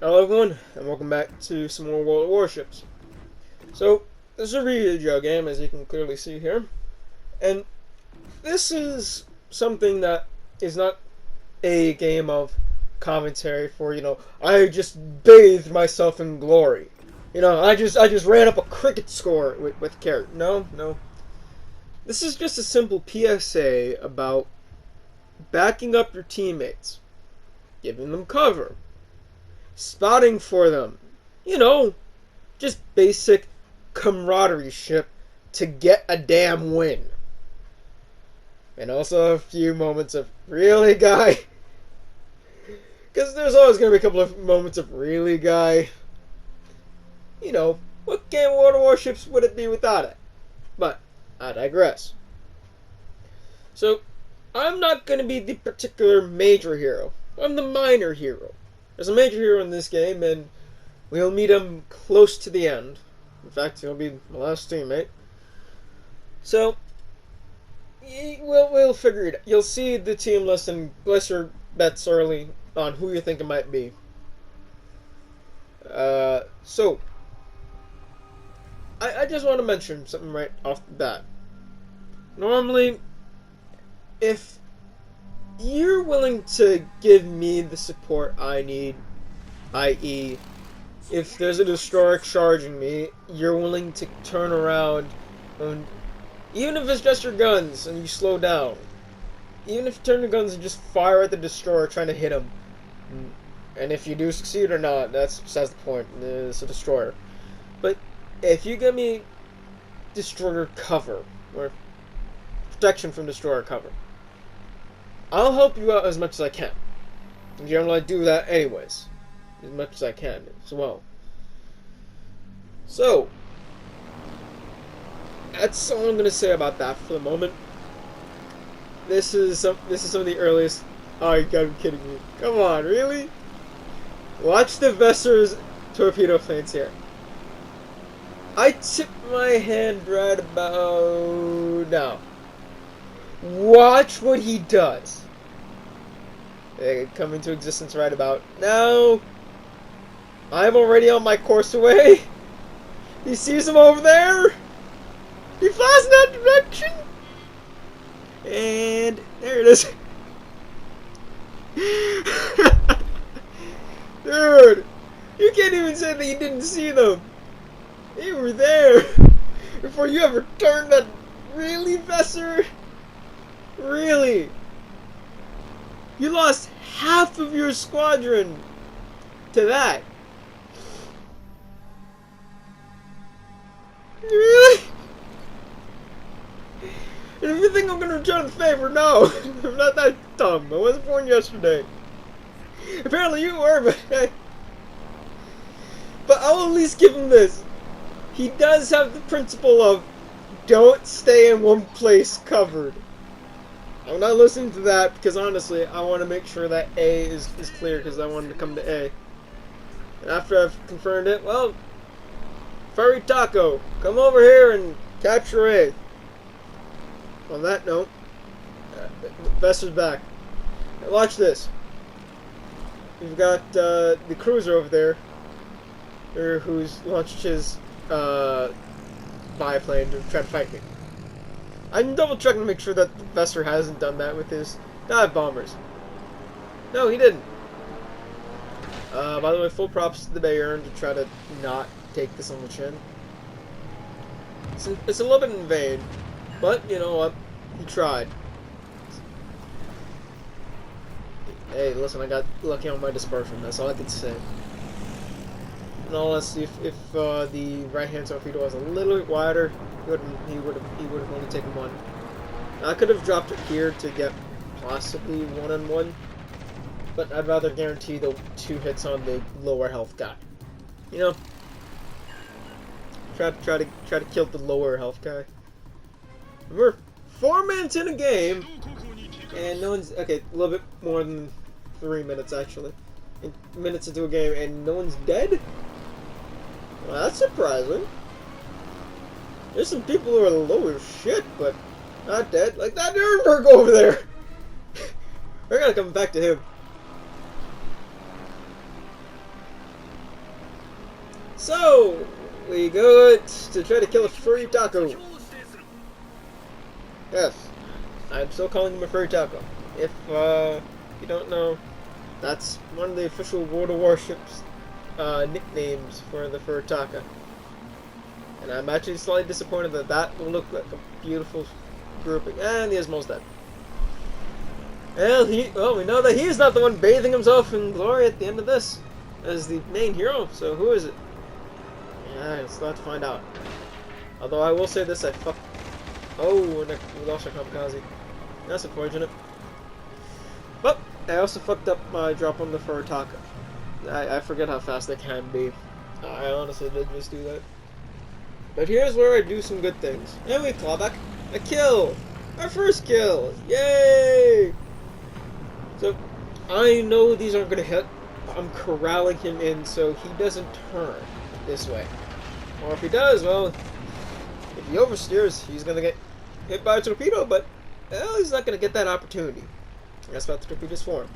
Hello everyone, and welcome back to some more World of Warships. So, this is a video game, as you can clearly see here, and this is something that is not a game of commentary for, I just bathed myself in glory. I just ran up a cricket score with carrot. No, no. This is just a simple PSA about backing up your teammates, giving them cover, spotting for them, you know, just basic camaraderie ship to get a damn win. And also a few moments of really guy. Because there's always going to be a couple of moments of really guy. What game of World of Warships would it be without it? But I digress. So, I'm not going to be the particular major hero. I'm the minor hero. There's a major hero in this game, and we'll meet him close to the end. In fact, he'll be my last teammate. So, we'll figure it out. You'll see the team list and place your bets early on who you think it might be. So, I just want to mention something right off the bat. Normally, if you're willing to give me the support I need, i.e., if there's a destroyer charging me, you're willing to turn around, and even if it's just your guns and you slow down, even if you turn your guns and just fire at the destroyer trying to hit him, and if you do succeed or not, that's besides the point. It's a destroyer. But if you give me destroyer cover, or protection from destroyer cover, I'll help you out as much as I can. And generally I do that anyways, as much as I can as well. So, that's all I'm going to say about that for the moment. This is some of the earliest. Oh, you gotta be kidding me! Come on, really? Watch the Vesser's torpedo planes here. I tip my hand right about now. Watch what he does. They come into existence right about now. I'm already on my course away. He sees him over there. He flies in that direction. And there it is. Dude, you can't even say that you didn't see them. They were there before you ever turned that. Really, Vesser? Really? You lost half of your squadron to that. Really? And if you think I'm gonna return the favor, no. I'm not that dumb. I wasn't born yesterday. Apparently you were, but I'll at least give him this. He does have the principle of don't stay in one place covered. I'm not listening to that because honestly, I want to make sure that A is clear because I want him to come to A. And after I've confirmed it, well, Furry Taco, come over here and capture A. On that note, Vesser's back. Now watch this. We've got the cruiser over there, who's launched his biplane to try to fight me. I'm double checking to make sure that Vesser hasn't done that with his dive bombers. No, he didn't. By the way, full props to the Bayern to try to not take this on the chin. It's a little bit in vain, but you know what? He tried. Hey, listen, I got lucky on my dispersion. That's all I can say. In all honesty, if the right-hand torpedo was a little bit wider, he would have only taken one. Now, I could have dropped it here to get possibly one-on-one, but I'd rather guarantee the 2 hits on the lower health guy. You know, try to kill the lower health guy. We're 4 minutes in a game, and no one's okay. A little bit more than 3 minutes actually. Minutes into a game, and no one's dead. Well, that's surprising. There's some people who are low as shit, but not dead. Like that Nuremberg over there. We're gonna come back to him. So, we go to try to kill a furry taco. Yes, I'm still calling him a furry taco. If you don't know, that's one of the official World of Warships nicknames for the furry taco. And I'm actually slightly disappointed that that will look like a beautiful grouping. And the Ismo's dead. Well, we know that he's not the one bathing himself in glory at the end of this as the main hero. So who is it? Yeah, it's not to find out. Although I will say this, I fucked. Oh, we lost our kamikaze. That's unfortunate. But I also fucked up my drop on the Furitaka. I forget how fast they can be. I honestly did just do that. But here's where I do some good things. And we claw back a kill! Our first kill! Yay! So, I know these aren't going to hit. I'm corralling him in so he doesn't turn this way. Or if he does, well, if he oversteers, he's going to get hit by a torpedo, but well, he's not going to get that opportunity. That's about the torpedo's form.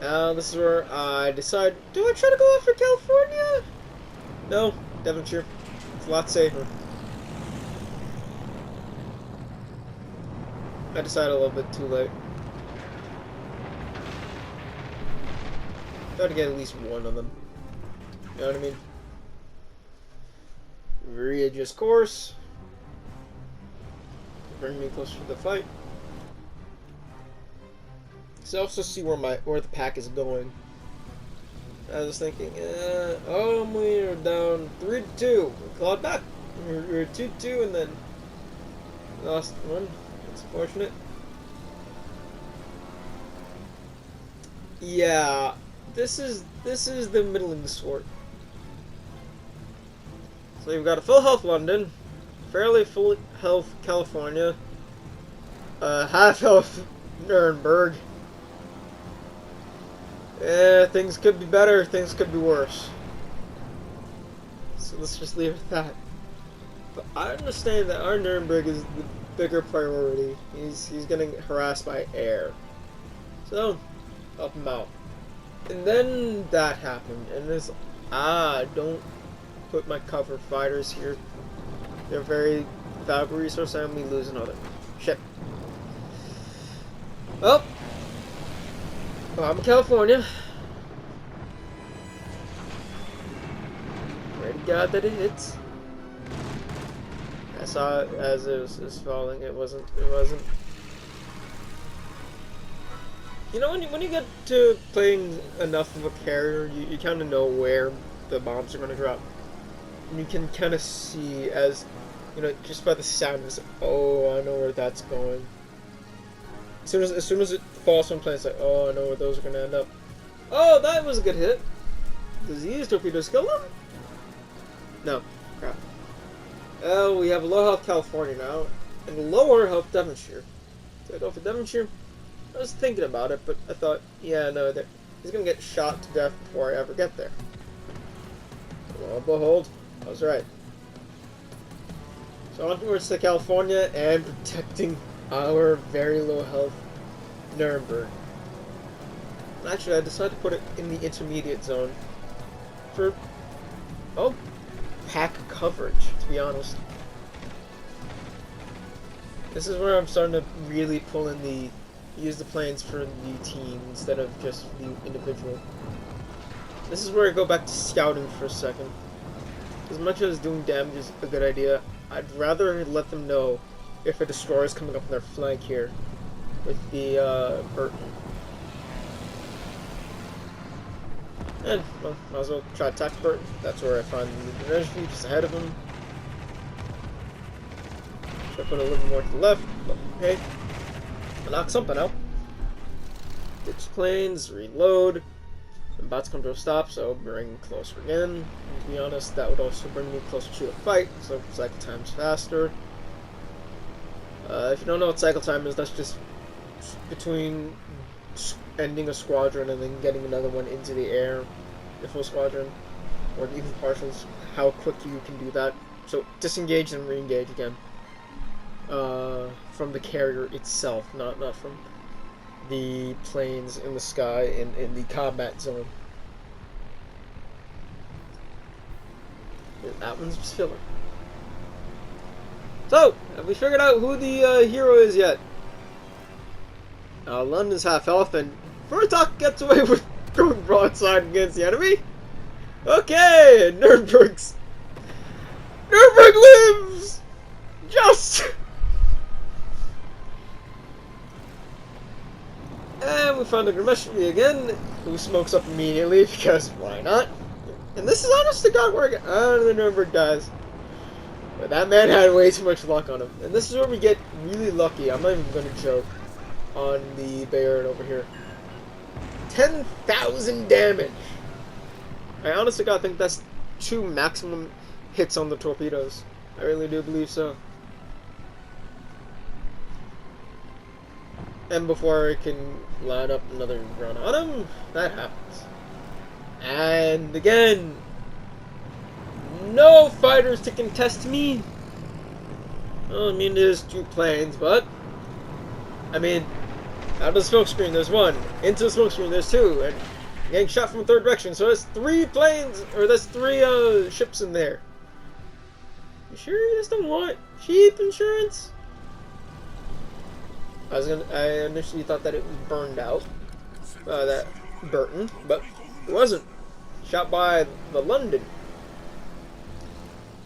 Now, this is where I decide, do I try to go after California? No, Devonshire. It's a lot safer. I decided a little bit too late. Try to get at least one of them. You know what I mean? Readjust course. Bring me closer to the fight. So I also see where the pack is going. I was thinking, oh, we're down 3-2. We clawed back. We're 2-2 and then lost one. It's unfortunate. Yeah, this is the middling sort. So you've got a full health London, fairly full health California, half health Nuremberg. Things could be better, things could be worse. So let's just leave it at that. But I understand that our Nuremberg is the bigger priority. He's getting harassed by air. So, help him out. And then that happened, and this don't put my cover fighters here. They're very valuable resource, and we lose another. Shit. Well, I'm in California. Pray to God that it hits. I saw it as it was falling. It wasn't. You know, when you get to playing enough of a character, you kind of know where the bombs are going to drop. And you can kind of see as, you know, just by the sound, it's like, oh, I know where that's going. As soon as it falls from plane, it's like, oh, I know where those are going to end up. Oh, that was a good hit. Does these torpedoes kill them? No. Crap. Oh, we have low health California now, and lower health Devonshire. So I go for Devonshire. I was thinking about it, but I thought, yeah, no, he's going to get shot to death before I ever get there. Lo and behold, I was right. So onwards to California and protecting our very low health Nuremberg. And actually, I decided to put it in the intermediate zone for, pack coverage, to be honest. This is where I'm starting to really pull in use the planes for the team instead of just the individual. This is where I go back to scouting for a second. As much as doing damage is a good idea, I'd rather let them know if a destroyer is coming up on their flank here with the Burton. And, well, might as well try to attack Burton. That's where I find the energy just ahead of him. Should I put a little more to the left, but hey. I'll knock something out. Ditch planes, reload. I'm about to come to a stop, so bring closer again. And to be honest, that would also bring me closer to a fight, so cycle time's faster. If you don't know what cycle time is, that's just between ending a squadron and then getting another one into the air, the full squadron, or even partials, how quick you can do that. So disengage and re-engage again. From the carrier itself, not from the planes in the sky in the combat zone. That one's just filler. So, have we figured out who the hero is yet? London's half health, and Furtok gets away with going broadside against the enemy. Okay, Nuremberg lives! Just! And we found the Grimeshri again, who smokes up immediately, because why not? And this is honest to God where I get the Nuremberg dies. But that man had way too much luck on him. And this is where we get really lucky. I'm not even going to joke on the Bayard over here. 10,000 damage! I honestly gotta think that's 2 maximum hits on the torpedoes. I really do believe so. And before I can line up another run on him, that happens. And again, no fighters to contest me. Well, I mean, there's 2 planes, but I mean, out of the smoke screen there's 1. Into the smoke screen there's 2, and getting shot from a 3rd direction. So there's 3 planes, or there's 3 ships in there. You sure you just don't want cheap insurance? I initially thought that it was burned out, that Burton, but it wasn't. Shot by the London.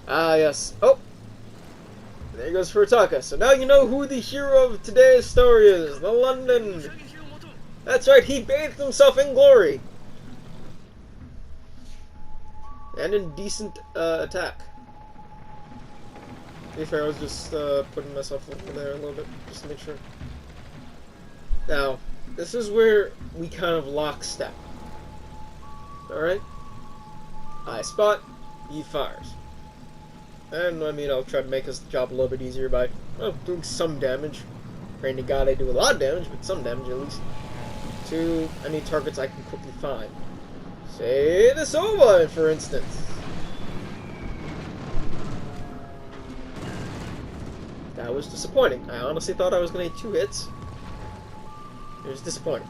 Ah, yes. Oh! There goes Furtaka. So now you know who the hero of today's story is. The London. That's right, he bathed himself in glory. And in decent attack. To be fair, I was just putting myself over there a little bit, just to make sure. Now, this is where we kind of lockstep. Alright? I spot, he fires. And, I mean, I'll try to make his job a little bit easier by, well, doing some damage. Praying to God I do a lot of damage, but some damage at least. To any targets I can quickly find. Say the Sova, for instance. That was disappointing. I honestly thought I was going to get 2 hits. It was disappointing.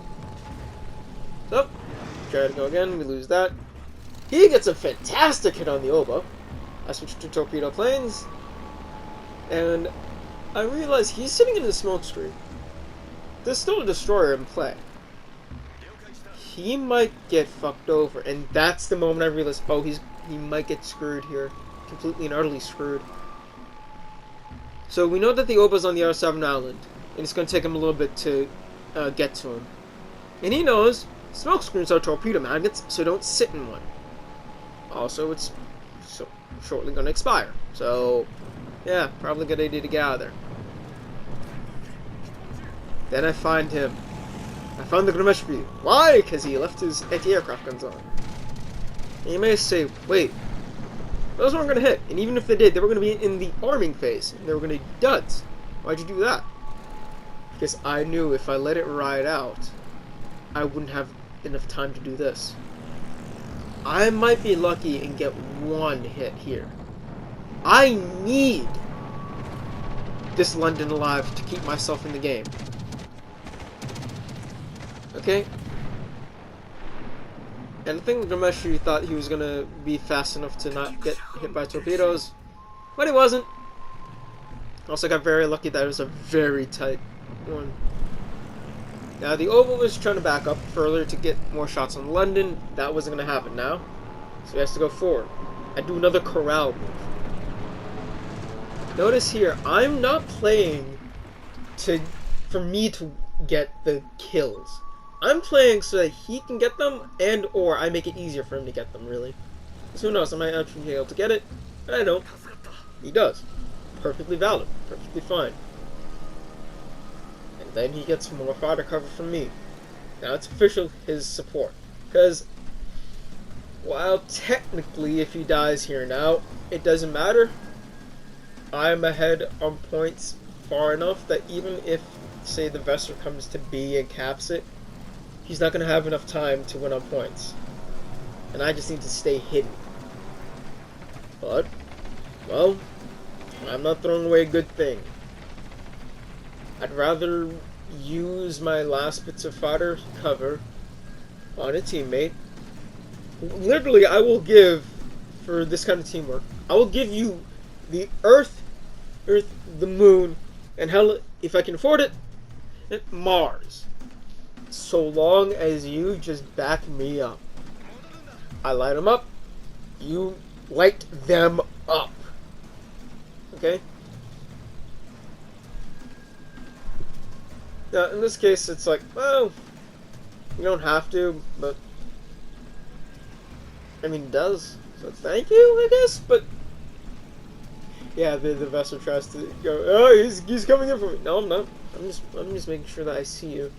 So, try to go again, we lose that. He gets a fantastic hit on the oboe. I switch to torpedo planes, and I realize he's sitting in the smoke screen. There's still a destroyer in play. He might get fucked over, and that's the moment I realized, oh, he might get screwed here. Completely and utterly screwed. So we know that the oboe's on the other side of an island, and it's going to take him a little bit to get to him. And he knows smoke screens are torpedo magnets, so don't sit in one. Also, it's shortly going to expire. So, yeah, probably a good idea to get out of there. Then I find him. I found the Grimeshri. Why? Because he left his anti-aircraft guns on. And you may say, wait, those weren't going to hit. And even if they did, they were going to be in the arming phase. And they were going to be duds. Why'd you do that? Because I knew if I let it ride out, I wouldn't have enough time to do this. I might be lucky and get 1 hit here. I need this London alive to keep myself in the game. Okay? And I think Grimeshri thought he was gonna be fast enough to not get hit by torpedoes, but he wasn't. Also got very lucky that it was a very tight one. Now the oboe was trying to back up further to get more shots on London. That wasn't going to happen now. So he has to go forward. I do another corral move. Notice here, I'm not playing for me to get the kills. I'm playing so that he can get them, and or I make it easier for him to get them, really. Because who knows, I might actually be able to get it, but I don't. He does. Perfectly valid. Perfectly fine. And then he gets more fodder cover from me. Now it's official, his support. Because, while technically if he dies here now, it doesn't matter. I'm ahead on points far enough that even if, say, the Vesser comes to B and caps it, he's not going to have enough time to win on points. And I just need to stay hidden. But, well, I'm not throwing away a good thing. I'd rather use my last bits of fodder cover on a teammate. Literally, I will give for this kind of teamwork. I will give you the Earth, the Moon, and hell, if I can afford it, Mars. So long as you just back me up. I light them up. You light them up. Okay? Now, in this case, it's like, well, you don't have to, but I mean, it does. So thank you, I guess. But yeah, the vessel tries to go. Oh, he's coming in for me. No, I'm not. I'm just making sure that I see you.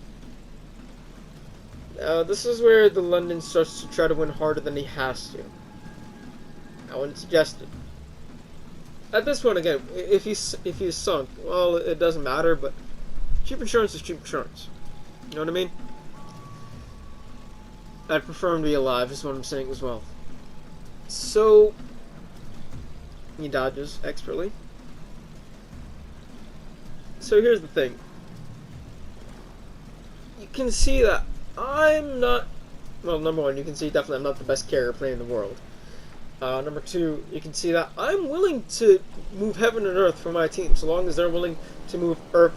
This is where the London starts to try to win harder than he has to. I wouldn't suggest it. At this point, again, if he's sunk, well, it doesn't matter. But cheap insurance is cheap insurance. You know what I mean? I'd prefer him to be alive, is what I'm saying as well. So he dodges expertly. So here's the thing. You can see that I'm not... Well, number one, you can see definitely I'm not the best carrier player in the world. Number two, you can see that I'm willing to move heaven and earth for my team, so long as they're willing to move earth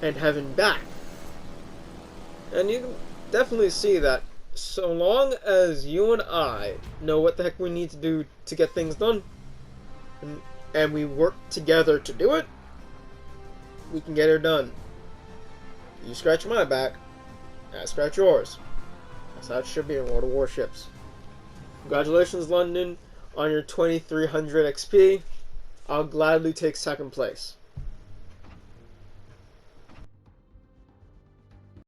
and heaven back. And you can definitely see that so long as you and I know what the heck we need to do to get things done, and we work together to do it, we can get it done. You scratch my back, I scratch yours. That's how it should be in World of Warships. Congratulations, London, on your 2300 XP. I'll gladly take second place.